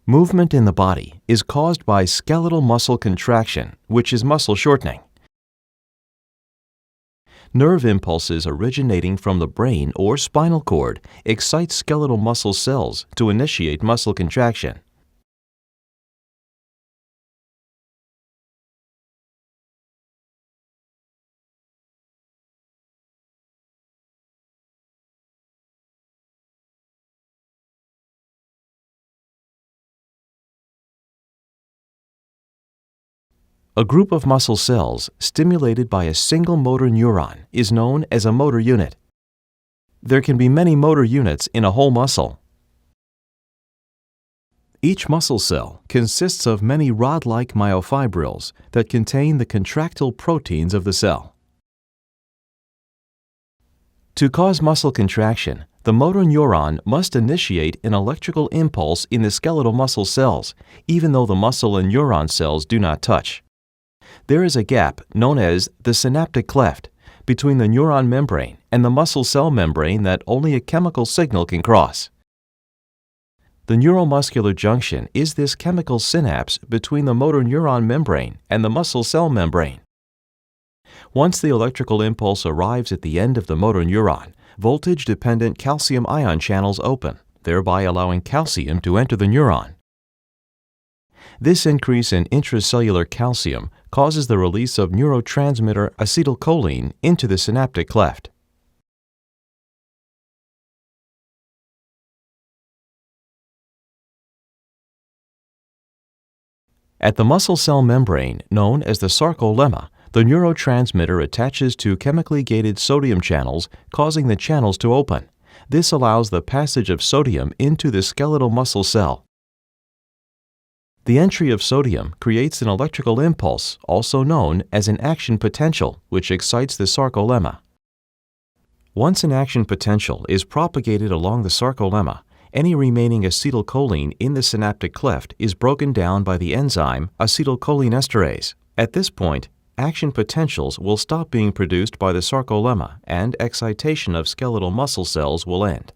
Movement in the body is caused by skeletal muscle contraction, which is muscle shortening. Nerve impulses originating from the brain or spinal cord excite skeletal muscle cells to initiate muscle contraction. A group of muscle cells stimulated by a single motor neuron is known as a motor unit. There can be many motor units in a whole muscle. Each muscle cell consists of many rod-like myofibrils that contain the contractile proteins of the cell. To cause muscle contraction, the motor neuron must initiate an electrical impulse in the skeletal muscle cells, even though the muscle and neuron cells do not touch. There is a gap known as the synaptic cleft between the neuron membrane and the muscle cell membrane that only a chemical signal can cross. The neuromuscular junction is this chemical synapse between the motor neuron membrane and the muscle cell membrane. Once the electrical impulse arrives at the end of the motor neuron, voltage-dependent calcium ion channels open, thereby allowing calcium to enter the neuron. This increase in intracellular calcium causes the release of neurotransmitter acetylcholine into the synaptic cleft. At the muscle cell membrane, known as the sarcolemma, the neurotransmitter attaches to chemically gated sodium channels, causing the channels to open. This allows the passage of sodium into the skeletal muscle cell. The entry of sodium creates an electrical impulse, also known as an action potential, which excites the sarcolemma. Once an action potential is propagated along the sarcolemma, any remaining acetylcholine in the synaptic cleft is broken down by the enzyme acetylcholinesterase. At this point, action potentials will stop being produced by the sarcolemma and excitation of skeletal muscle cells will end.